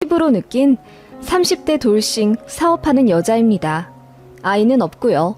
피부로 느낀 30대 돌싱 사업하는 여자입니다. 아이는 없고요.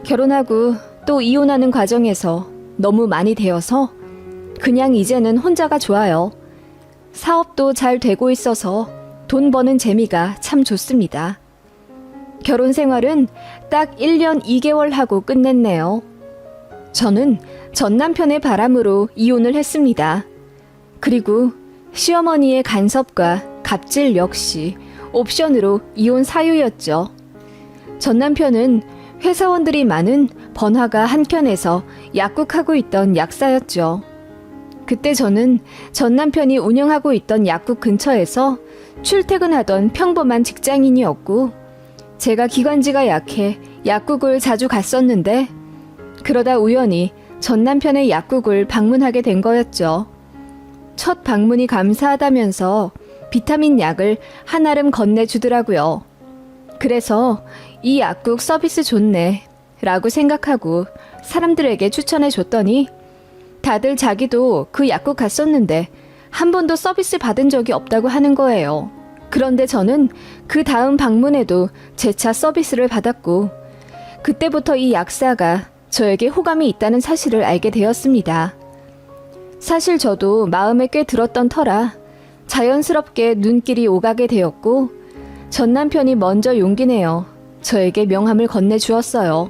결혼하고 또 이혼하는 과정에서 너무 많이 되어서 그냥 이제는 혼자가 좋아요. 사업도 잘 되고 있어서 돈 버는 재미가 참 좋습니다. 결혼 생활은 딱 1년 2개월 하고 끝냈네요. 저는 전 남편의 바람으로 이혼을 했습니다. 그리고 시어머니의 간섭과 갑질 역시 옵션으로 이혼 사유였죠. 전 남편은 회사원들이 많은 번화가 한켠에서 약국하고 있던 약사였죠. 그때 저는 전 남편이 운영하고 있던 약국 근처에서 출퇴근하던 평범한 직장인이었고, 제가 기관지가 약해 약국을 자주 갔었는데, 그러다 우연히 전 남편의 약국을 방문하게 된 거였죠. 첫 방문이 감사하다면서 비타민 약을 한아름 건네주더라고요. 그래서 이 약국 서비스 좋네 라고 생각하고 사람들에게 추천해 줬더니 다들 자기도 그 약국 갔었는데 한 번도 서비스 받은 적이 없다고 하는 거예요. 그런데 저는 그 다음 방문에도 재차 서비스를 받았고, 그때부터 이 약사가 저에게 호감이 있다는 사실을 알게 되었습니다. 사실 저도 마음에 꽤 들었던 터라 자연스럽게 눈길이 오가게 되었고, 전 남편이 먼저 용기 내어 저에게 명함을 건네주었어요.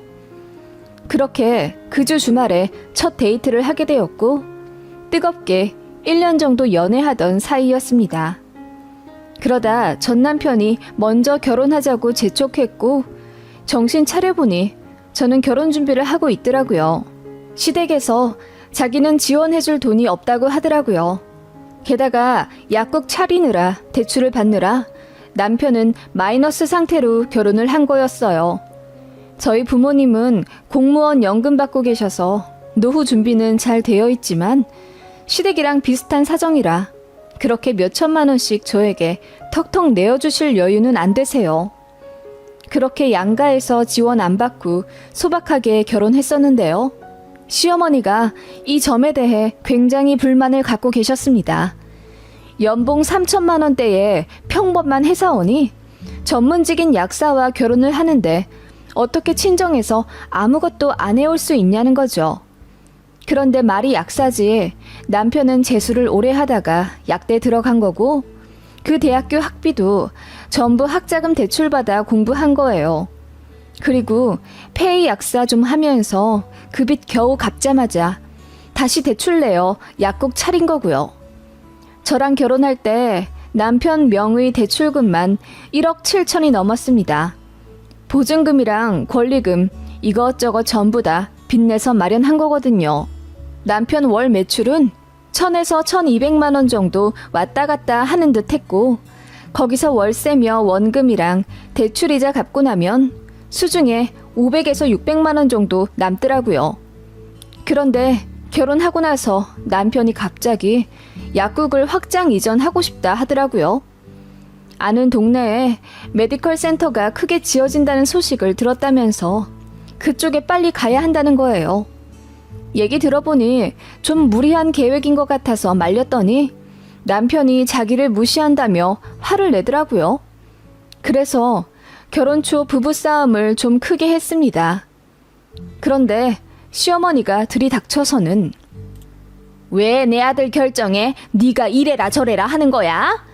그렇게 그 주 주말에 첫 데이트를 하게 되었고, 뜨겁게 1년 정도 연애하던 사이였습니다. 그러다 전 남편이 먼저 결혼하자고 재촉했고, 정신 차려보니 저는 결혼 준비를 하고 있더라고요. 시댁에서 자기는 지원해줄 돈이 없다고 하더라고요. 게다가 약국 차리느라 대출을 받느라 남편은 마이너스 상태로 결혼을 한 거였어요. 저희 부모님은 공무원 연금 받고 계셔서 노후 준비는 잘 되어 있지만 시댁이랑 비슷한 사정이라 그렇게 몇 천만 원씩 저에게 턱턱 내어주실 여유는 안 되세요. 그렇게 양가에서 지원 안 받고 소박하게 결혼했었는데요. 시어머니가 이 점에 대해 굉장히 불만을 갖고 계셨습니다. 연봉 3천만 원대의 평범한 회사원이 전문직인 약사와 결혼을 하는데 어떻게 친정에서 아무것도 안 해올 수 있냐는 거죠. 그런데 말이 약사지 남편은 재수를 오래 하다가 약대 들어간 거고, 그 대학교 학비도 전부 학자금 대출받아 공부한 거예요. 그리고 폐의 약사 좀 하면서 그 빚 겨우 갚자마자 다시 대출 내어 약국 차린 거고요. 저랑 결혼할 때 남편 명의 대출금만 1억 7천이 넘었습니다. 보증금이랑 권리금 이것저것 전부 다 빚내서 마련한 거거든요. 남편 월 매출은 1000에서 1200만 원 정도 왔다 갔다 하는 듯 했고, 거기서 월세며 원금이랑 대출이자 갚고 나면 수중에 500에서 600만 원 정도 남더라고요. 그런데 결혼하고 나서 남편이 갑자기 약국을 확장 이전하고 싶다 하더라고요. 아는 동네에 메디컬 센터가 크게 지어진다는 소식을 들었다면서 그쪽에 빨리 가야 한다는 거예요. 얘기 들어보니 좀 무리한 계획인 것 같아서 말렸더니 남편이 자기를 무시한다며 화를 내더라고요. 그래서 결혼 초 부부싸움을 좀 크게 했습니다. 그런데 시어머니가 들이닥쳐서는 왜 내 아들 결정에 네가 이래라 저래라 하는 거야?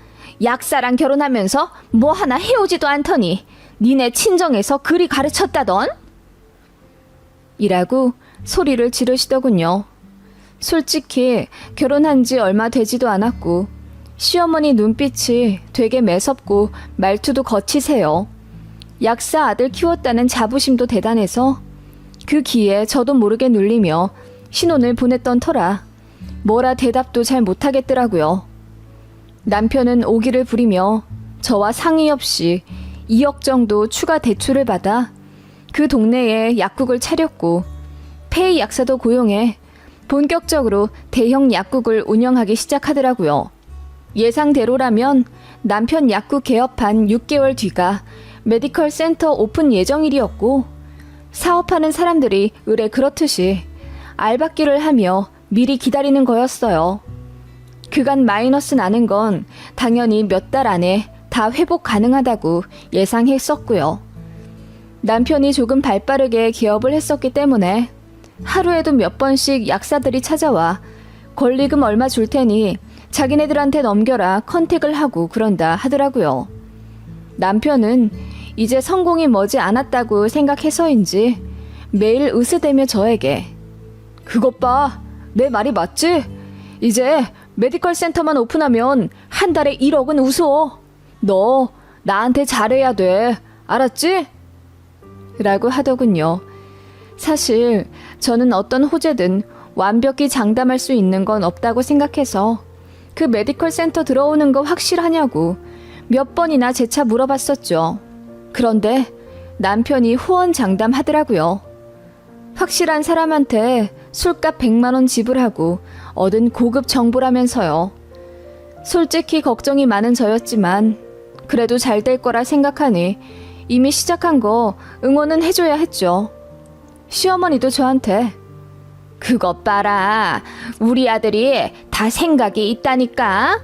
약사랑 결혼하면서 뭐 하나 해오지도 않더니 니네 친정에서 그리 가르쳤다던? 이라고 소리를 지르시더군요. 솔직히 결혼한 지 얼마 되지도 않았고 시어머니 눈빛이 되게 매섭고 말투도 거치세요. 약사 아들 키웠다는 자부심도 대단해서 그 기에 저도 모르게 눌리며 신혼을 보냈던 터라 뭐라 대답도 잘 못하겠더라고요. 남편은 오기를 부리며 저와 상의 없이 2억 정도 추가 대출을 받아 그 동네에 약국을 차렸고 폐의 약사도 고용해 본격적으로 대형 약국을 운영하기 시작하더라고요. 예상대로라면 남편 약국 개업한 6개월 뒤가 메디컬 센터 오픈 예정일이었고, 사업하는 사람들이 의뢰 그렇듯이 알박기를 하며 미리 기다리는 거였어요. 그간 마이너스 나는 건 당연히 몇 달 안에 다 회복 가능하다고 예상했었고요. 남편이 조금 발빠르게 기업을 했었기 때문에 하루에도 몇 번씩 약사들이 찾아와 권리금 얼마 줄 테니 자기네들한테 넘겨라 컨택을 하고 그런다 하더라고요. 남편은 이제 성공이 머지 않았다고 생각해서인지 매일 으스대며 저에게 그것 봐, 내 말이 맞지? 이제 메디컬 센터만 오픈하면 한 달에 1억은 우스워. 너 나한테 잘해야 돼. 알았지? 라고 하더군요. 사실 저는 어떤 호재든 완벽히 장담할 수 있는 건 없다고 생각해서 그 메디컬 센터 들어오는 거 확실하냐고 몇 번이나 재차 물어봤었죠. 그런데 남편이 후원장담하더라고요. 확실한 사람한테 술값 100만 원 지불하고 얻은 고급 정보라면서요. 솔직히 걱정이 많은 저였지만 그래도 잘 될 거라 생각하니 이미 시작한 거 응원은 해줘야 했죠. 시어머니도 저한테 그것 봐라. 우리 아들이 다 생각이 있다니까.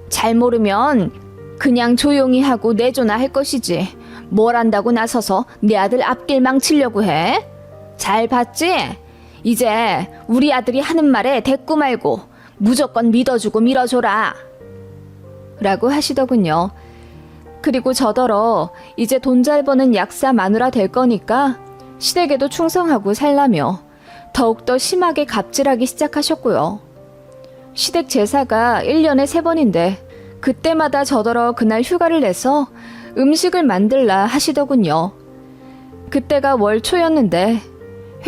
잘 모르면 그냥 조용히 하고 내조나 할 것이지. 뭘 안다고 나서서 내 아들 앞길 망치려고 해? 잘 봤지? 이제 우리 아들이 하는 말에 대꾸 말고 무조건 믿어주고 밀어줘라. 라고 하시더군요. 그리고 저더러 이제 돈 잘 버는 약사 마누라 될 거니까 시댁에도 충성하고 살라며 더욱더 심하게 갑질하기 시작하셨고요. 시댁 제사가 1년에 3번인데 그때마다 저더러 그날 휴가를 내서 음식을 만들라 하시더군요. 그때가 월 초였는데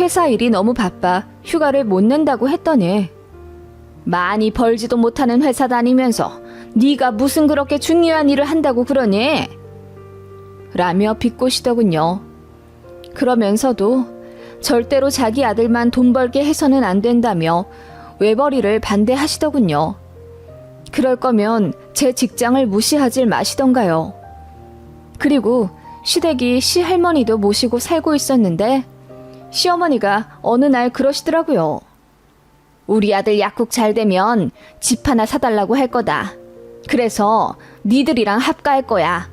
회사 일이 너무 바빠 휴가를 못 낸다고 했더니 많이 벌지도 못하는 회사 다니면서 네가 무슨 그렇게 중요한 일을 한다고 그러니? 라며 비꼬시더군요. 그러면서도 절대로 자기 아들만 돈 벌게 해서는 안 된다며 외벌이를 반대하시더군요. 그럴 거면 제 직장을 무시하질 마시던가요. 그리고 시댁이 시할머니도 모시고 살고 있었는데 시어머니가 어느 날 그러시더라고요. 우리 아들 약국 잘 되면 집 하나 사달라고 할 거다. 그래서 니들이랑 합가할 거야.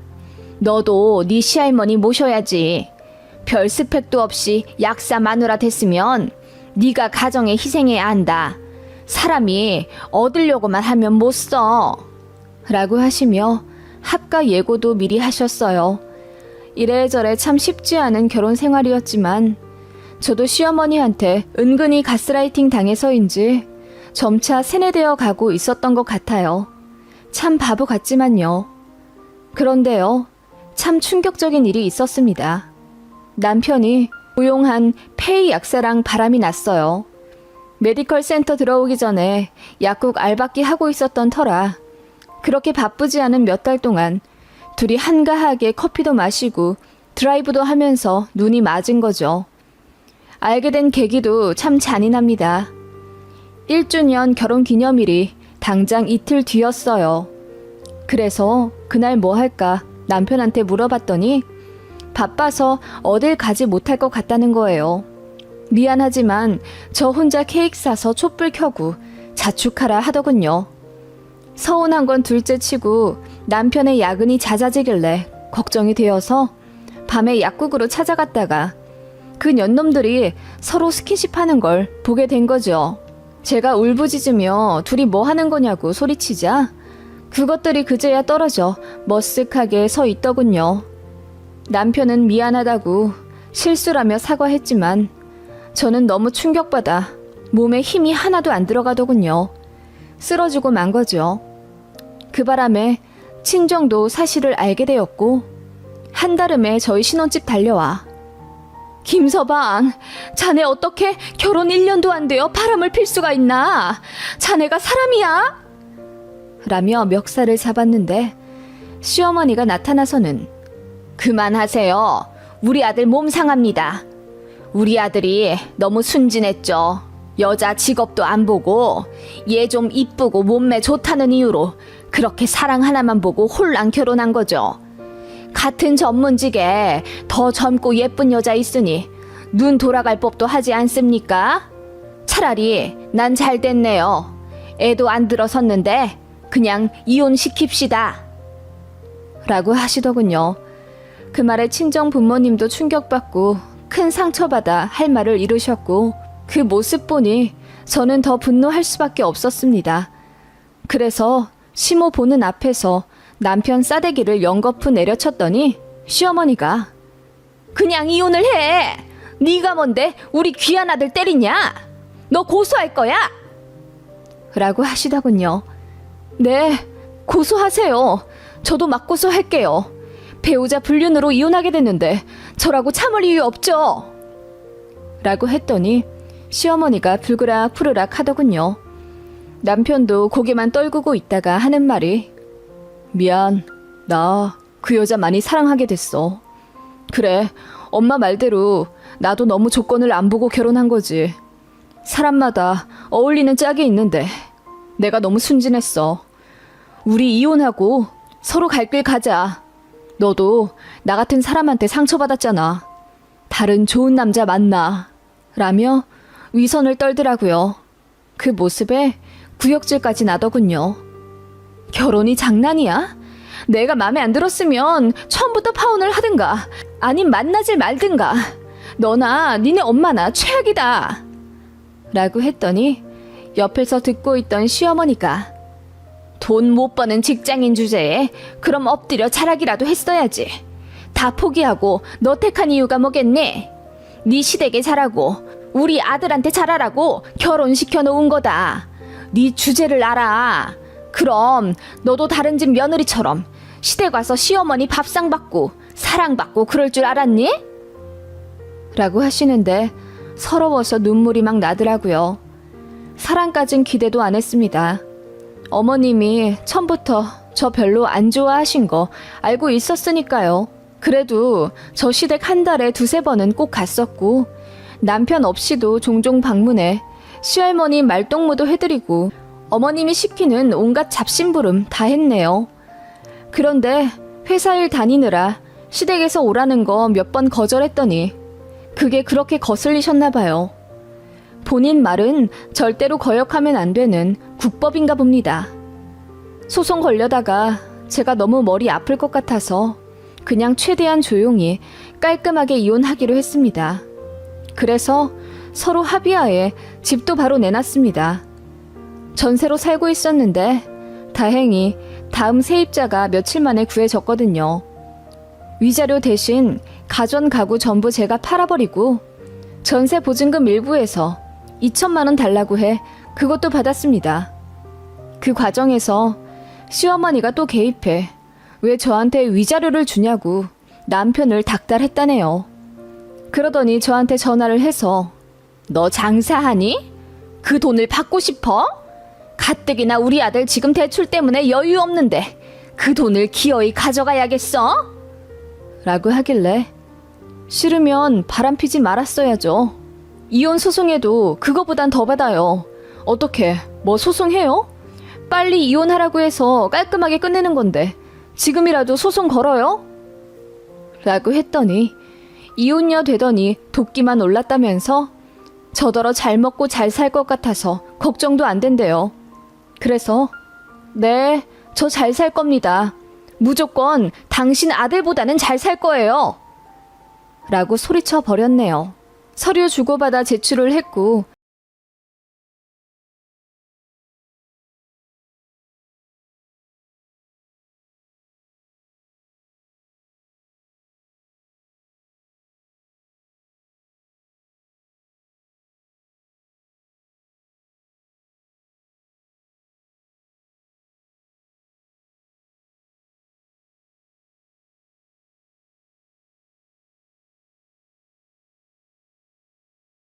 너도 네 시할머니 모셔야지. 별 스펙도 없이 약사 마누라 됐으면 네가 가정에 희생해야 한다. 사람이 얻으려고만 하면 못 써. 라고 하시며 합가 예고도 미리 하셨어요. 이래저래 참 쉽지 않은 결혼 생활이었지만 저도 시어머니한테 은근히 가스라이팅 당해서인지 점차 세뇌되어 가고 있었던 것 같아요. 참 바보 같지만요. 그런데요, 참 충격적인 일이 있었습니다. 남편이 고용한 폐의 약사랑 바람이 났어요. 메디컬 센터 들어오기 전에 약국 알바끼 하고 있었던 터라 그렇게 바쁘지 않은 몇 달 동안 둘이 한가하게 커피도 마시고 드라이브도 하면서 눈이 맞은 거죠. 알게 된 계기도 참 잔인합니다. 1주년 결혼 기념일이 당장 이틀 뒤였어요. 그래서 그날 뭐 할까 남편한테 물어봤더니 바빠서 어딜 가지 못할 것 같다는 거예요. 미안하지만 저 혼자 케이크 사서 촛불 켜고 자축하라 하더군요. 서운한 건 둘째 치고 남편의 야근이 잦아지길래 걱정이 되어서 밤에 약국으로 찾아갔다가 그 년놈들이 서로 스킨십 하는 걸 보게 된 거죠. 제가 울부짖으며 둘이 뭐 하는 거냐고 소리치자 그것들이 그제야 떨어져 머쓱하게 서 있더군요. 남편은 미안하다고 실수라며 사과했지만 저는 너무 충격받아 몸에 힘이 하나도 안 들어가더군요. 쓰러지고 만 거죠. 그 바람에 친정도 사실을 알게 되었고 한달음에 저희 신혼집 달려와 김서방, 자네 어떻게 결혼 1년도 안 되어 바람을 필 수가 있나? 자네가 사람이야? 라며 멱살을 잡았는데 시어머니가 나타나서는 그만하세요. 우리 아들 몸 상합니다. 우리 아들이 너무 순진했죠. 여자 직업도 안 보고 얘 좀 이쁘고 몸매 좋다는 이유로 그렇게 사랑 하나만 보고 홀랑 결혼한 거죠. 같은 전문직에 더 젊고 예쁜 여자 있으니 눈 돌아갈 법도 하지 않습니까? 차라리 난 잘 됐네요. 애도 안 들어섰는데 그냥 이혼시킵시다. 라고 하시더군요. 그 말에 친정 부모님도 충격받고 큰 상처받아 할 말을 잃으셨고 그 모습 보니 저는 더 분노할 수밖에 없었습니다. 그래서 시모 보는 앞에서 남편 싸대기를 연거푸 내려쳤더니 시어머니가 그냥 이혼을 해. 네가 뭔데 우리 귀한 아들 때리냐? 너 고소할 거야? 라고 하시더군요. 네, 고소하세요. 저도 막 고소할게요. 배우자 불륜으로 이혼하게 됐는데 저라고 참을 이유 없죠? 라고 했더니 시어머니가 불그락 푸르락 하더군요. 남편도 고개만 떨구고 있다가 하는 말이 미안, 나 그 여자 많이 사랑하게 됐어. 그래, 엄마 말대로 나도 너무 조건을 안 보고 결혼한 거지. 사람마다 어울리는 짝이 있는데 내가 너무 순진했어. 우리 이혼하고 서로 갈 길 가자. 너도 나 같은 사람한테 상처받았잖아. 다른 좋은 남자 만나. 라며 위선을 떨더라고요. 그 모습에 구역질까지 나더군요. 결혼이 장난이야? 내가 마음에 안 들었으면 처음부터 파혼을 하든가 아님 만나질 말든가. 너나 니네 엄마나 최악이다. 라고 했더니 옆에서 듣고 있던 시어머니가 돈 못 버는 직장인 주제에 그럼 엎드려 자락이라도 했어야지. 다 포기하고 너 택한 이유가 뭐겠니? 네 시댁에 잘하고 우리 아들한테 잘하라고 결혼시켜 놓은 거다. 네 주제를 알아. 그럼 너도 다른 집 며느리처럼 시댁 와서 시어머니 밥상 받고 사랑받고 그럴 줄 알았니? 라고 하시는데 서러워서 눈물이 막 나더라고요. 사랑까진 기대도 안 했습니다. 어머님이 처음부터 저 별로 안 좋아하신 거 알고 있었으니까요. 그래도 저 시댁 한 달에 2-3번은 꼭 갔었고 남편 없이도 종종 방문해 시할머니 말동무도 해드리고 어머님이 시키는 온갖 잡심부름 다 했네요. 그런데 회사 일 다니느라 시댁에서 오라는 거 몇 번 거절했더니 그게 그렇게 거슬리셨나 봐요. 본인 말은 절대로 거역하면 안 되는 국법인가 봅니다. 소송 걸려다가 제가 너무 머리 아플 것 같아서 그냥 최대한 조용히 깔끔하게 이혼하기로 했습니다. 그래서 서로 합의하에 집도 바로 내놨습니다. 전세로 살고 있었는데 다행히 다음 세입자가 며칠 만에 구해졌거든요. 위자료 대신 가전 가구 전부 제가 팔아버리고 전세 보증금 일부에서 2천만 원 달라고 해 그것도 받았습니다. 그 과정에서 시어머니가 또 개입해 왜 저한테 위자료를 주냐고 남편을 닥달했다네요. 그러더니 저한테 전화를 해서 너 장사하니? 그 돈을 받고 싶어? 가뜩이나 우리 아들 지금 대출 때문에 여유 없는데 그 돈을 기어이 가져가야겠어? 라고 하길래 싫으면 바람피지 말았어야죠. 이혼 소송해도 그거보단 더 받아요. 어떻게 뭐 소송해요? 빨리 이혼하라고 해서 깔끔하게 끝내는 건데 지금이라도 소송 걸어요? 라고 했더니 이혼녀 되더니 도끼만 올랐다면서 저더러 잘 먹고 잘 살 것 같아서 걱정도 안 된대요. 그래서 네, 저 잘 살 겁니다. 무조건 당신 아들보다는 잘 살 거예요. 라고 소리쳐 버렸네요. 서류 주고받아 제출을 했고